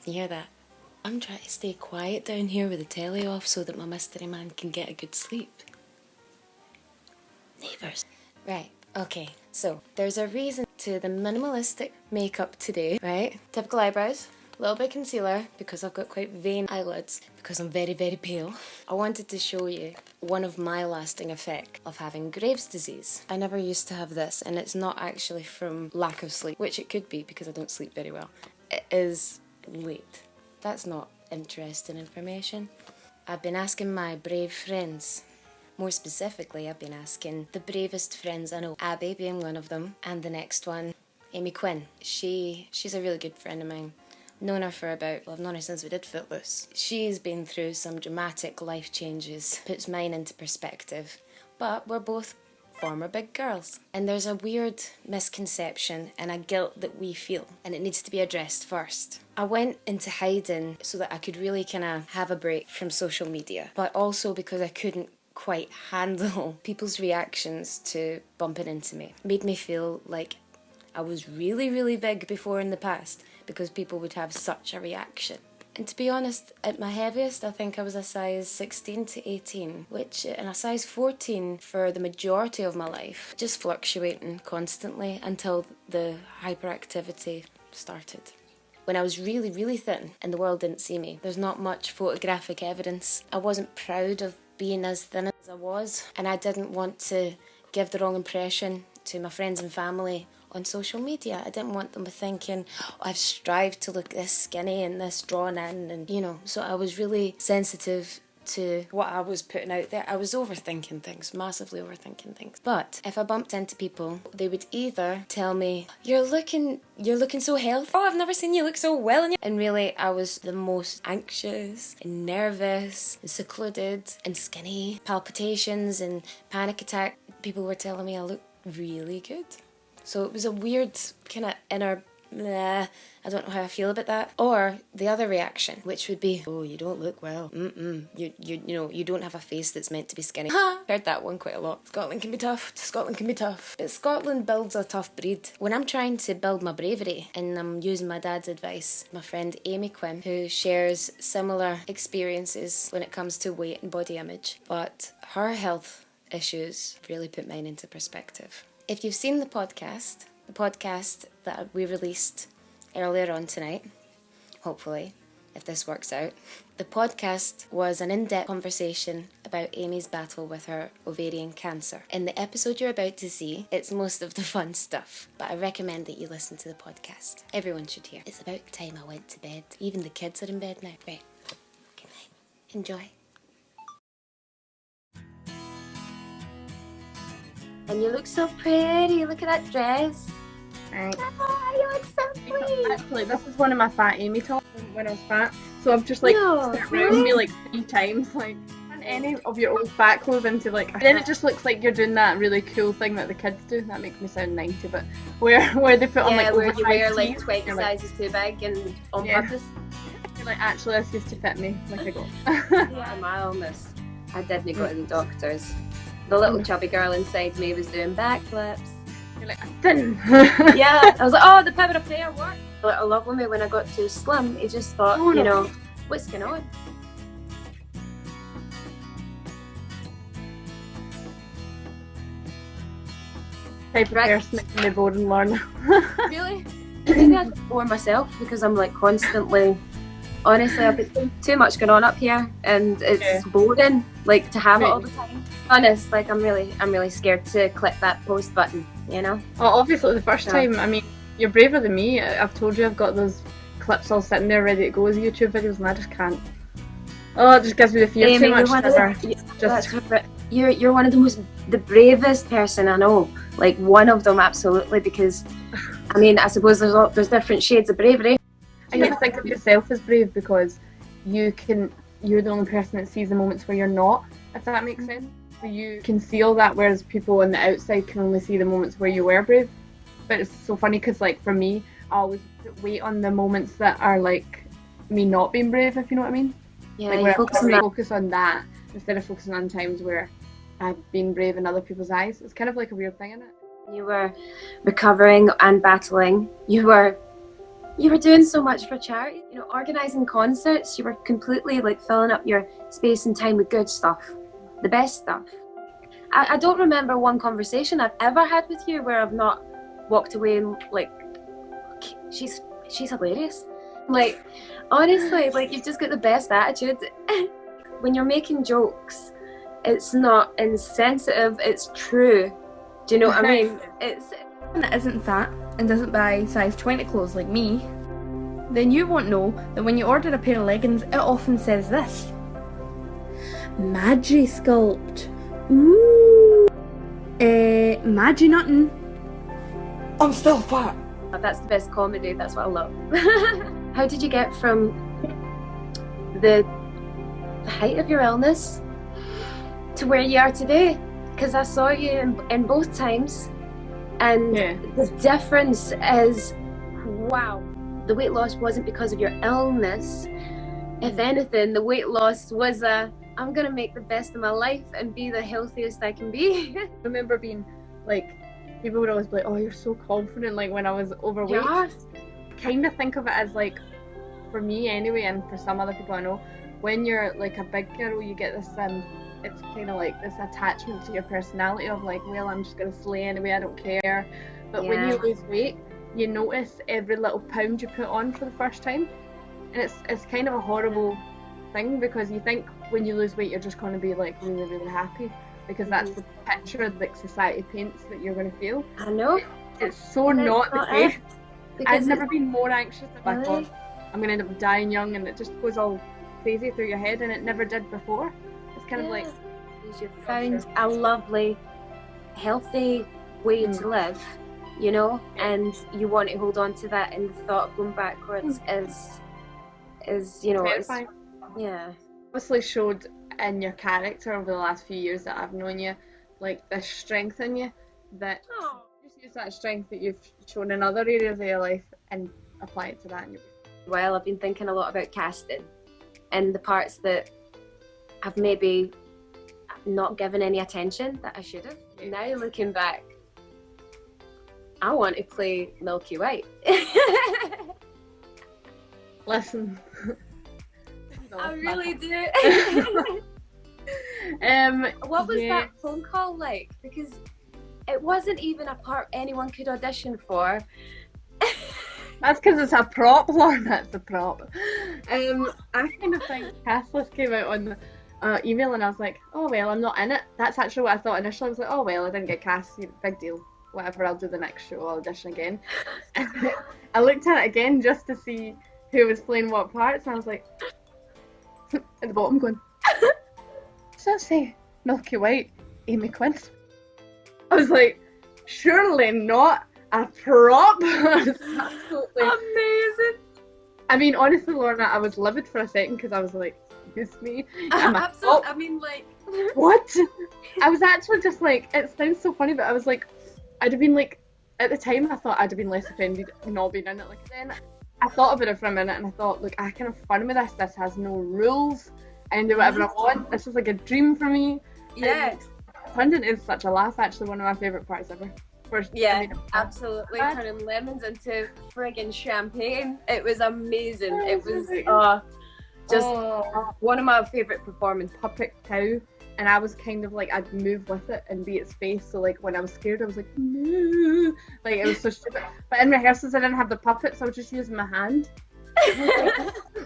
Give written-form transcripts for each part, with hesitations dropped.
Can you hear that? I'm trying to stay quiet down here with the telly off so that my mystery man can get a good sleep. Neighbours. Right, okay, so there's a reason to the minimalistic makeup today, right? Typical eyebrows, a little bit of concealer because I've got quite vain eyelids because I'm very, very pale. I wanted to show you one of my lasting effects of having Graves' disease. I never used to have this, and it's not actually from lack of sleep, which it could be because I don't sleep very well. It is wait. That's not interesting information. I've been asking my brave friends. More specifically, I've been asking the bravest friends I know. Abby being one of them, and the next one, Éimi Quinn. She's a really good friend of mine. Known her for I've known her since we did Footloose. She's been through some dramatic life changes, puts mine into perspective. But we're both former big girls. And there's a weird misconception and a guilt that we feel, and it needs to be addressed first. I went into hiding so that I could really kind of have a break from social media, but also because I couldn't quite handle people's reactions to bumping into me. It made me feel like I was really, really big before in the past because people would have such a reaction. And to be honest, at my heaviest, I think I was a size 16 to 18, and a size 14 for the majority of my life, just fluctuating constantly until the hyperactivity started. When I was really, really thin and the world didn't see me, there's not much photographic evidence. I wasn't proud of being as thin as I was, and I didn't want to give the wrong impression to my friends and family on social media. I didn't want them thinking, oh, I've strived to look this skinny and this drawn in, and so I was really sensitive to what I was putting out there. I was overthinking things, massively overthinking things. But if I bumped into people, they would either tell me, you're looking so healthy. Oh, I've never seen you look so well. And really, I was the most anxious and nervous and secluded and skinny. Palpitations and panic attack. People were telling me I look really good. So it was a weird kind of inner, I don't know how I feel about that. Or the other reaction, which would be, oh, you don't look well. You don't have a face that's meant to be skinny. Heard that one quite a lot. Scotland can be tough. But Scotland builds a tough breed. When I'm trying to build my bravery, and I'm using my dad's advice, my friend Éimi Quinn, who shares similar experiences when it comes to weight and body image, but her health issues really put mine into perspective. If you've seen the podcast that we released earlier on tonight, hopefully, if this works out, the podcast was an in-depth conversation about Amy's battle with her ovarian cancer. In the episode you're about to see, it's most of the fun stuff, but I recommend that you listen to the podcast. Everyone should hear. It's about time I went to bed. Even the kids are in bed now. Right. Good night. Enjoy. And you look so pretty. Look at that dress. Thanks. Oh, you look so pretty. Actually, this is one of my fat Amy tops when I was fat. So I've just sat around me 3 times, turn any of your old fat clothes into then it just looks like you're doing that really cool thing that the kids do. That makes me sound 90, but where they put on where you wear tees, 20 sizes too big and on purpose. You're actually this used to fit me, I go. I didn't go to the doctors. The little chubby girl inside me was doing backflips. You're like, I'm thin. Yeah, I was like, oh, the power of prayer worked. The little love with me when I got too slim, he just thought, what's going on? Type of person that can be bored and learn. Really? Maybe I bore myself because I'm constantly, honestly, I've got too much going on up here and it's boring, to have it all the time. Honest, I'm really scared to click that post button, Well, obviously the first time, you're braver than me. I've told you I've got those clips all sitting there ready to go as YouTube videos and I just can't. Oh, it just gives me the fear too much. You're one of the bravest person I know. One of them, absolutely, because I suppose there's different shades of bravery. I don't think of yourself as brave because you're the only person that sees the moments where you're not, if that makes sense. So you conceal that, whereas people on the outside can only see the moments where you were brave. But it's so funny because for me, I always put weight on the moments that are me not being brave, if you know what I mean. Yeah, you focus on that instead of focusing on times where I've been brave in other people's eyes. It's kind of a weird thing, isn't it? You were recovering and battling. You were You were doing so much for charity, you know, organising concerts. You were completely like filling up your space and time with good stuff, the best stuff. I don't remember one conversation I've ever had with you where I've not walked away and like, she's hilarious. Like, honestly, like you've just got the best attitude. When you're making jokes, it's not insensitive, it's true. Do you know what I mean? It's that isn't fat and doesn't buy size 20 clothes like me, then you won't know that when you order a pair of leggings, it often says this: Magi Sculpt. Ooh. Magi Nuttin. I'm still fat. That's the best comedy, that's what I love. How did you get from the height of your illness to where you are today? Because I saw you in both times, and the difference is, wow. The weight loss wasn't because of your illness. If anything, the weight loss was I'm gonna make the best of my life and be the healthiest I can be. I remember being like, people would always be like, oh, you're so confident, like when I was overweight. Yeah. Kind of think of it as like, for me anyway, and for some other people I know, when you're like a big girl, you get this it's kind of like this attachment to your personality of like, well, I'm just gonna slay anyway, I don't care. But when you lose weight, you notice every little pound you put on for the first time, and it's kind of a horrible thing, because you think when you lose weight you're just going to be like really, really happy, because that's the picture that society paints that you're going to feel. I know. It's so not the case. I've never been more anxious if I thought I'm going to end up dying young, and it just goes all crazy through your head, and it never did before. It's kind of like you've found a lovely, healthy way to live, you know, and you want to hold on to that, and the thought of going backwards is you know, terrifying. Yeah. Obviously showed in your character over the last few years that I've known you, like this strength in you, that just use that strength that you've shown in other areas of your life and apply it to that. Well, I've been thinking a lot about casting and the parts that I've maybe not given any attention that I should have. Now looking back, I want to play Milky White. Listen. I really do. What was that phone call like? Because it wasn't even a part anyone could audition for. That's because it's a prop, Lauren. That's a prop. I kind of think cast list came out on the email, and I was like, oh well, I'm not in it. That's actually what I thought initially. I was like, oh well, I didn't get cast. Big deal. Whatever, I'll do the next show. I'll audition again. I looked at it again just to see who was playing what parts, and I was like, at the bottom going, does that say Milky White, Éimi Quinn? I was like, surely not a prop. Absolutely amazing. I mean, honestly, Lorna, I was livid for a second, because I was like, excuse me. Absolutely. I mean, like, what? I was actually just like, it sounds so funny, but I was like, I'd have been like, at the time I thought I'd have been less offended not being in it. Like, then I thought about it for a minute, and I thought, look, I can have fun with this. This has no rules. I can do whatever I want. This is like a dream for me. Yeah. London is such a laugh, actually, one of my favourite parts ever. Absolutely. Turning lemons into friggin' champagne. It was amazing. It was one of my favourite performances. Puppet cow. And I was kind of like, I'd move with it and be its face. So like when I was scared, I was like, no. Like, it was so stupid. But in rehearsals, I didn't have the puppets, so I was just using my hand.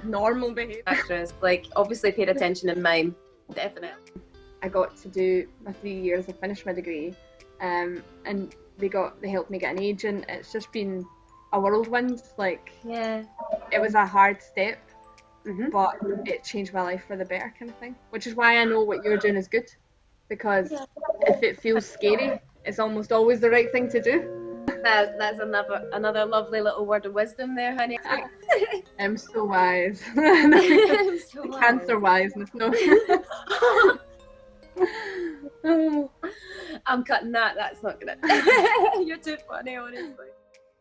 Normal behaviour. Actress, like, obviously paid attention in mime. Definitely. I got to do my 3 years. I finished my degree, and they helped me get an agent. It's just been a whirlwind. Like, it was a hard step. But it changed my life for the better, kind of thing. Which is why I know what you're doing is good, because if it feels scary, it's almost always the right thing to do. That's another lovely little word of wisdom there, honey. I'm so wise. So Cancer wiseness, no. I'm cutting that. That's not gonna. You're too funny, honestly.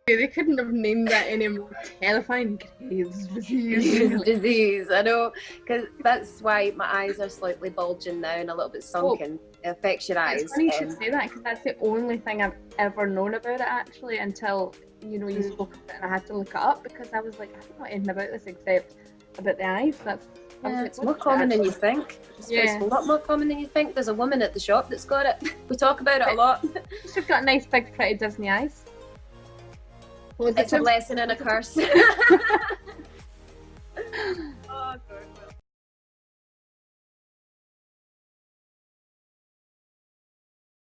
They couldn't have named that any more terrifying. Graves' disease. Disease, I know, because that's why my eyes are slightly bulging now and a little bit sunken. It affects your eyes. It's funny you should say that, because that's the only thing I've ever known about it, actually, until you know, you spoke about it and I had to look it up because I was like, I don't know anything about this except about the eyes. It's more common than you think. It's a lot more common than you think. There's a woman at the shop that's got it. We talk about it a lot. She's got nice big pretty Disney eyes. It's a blessing and a curse.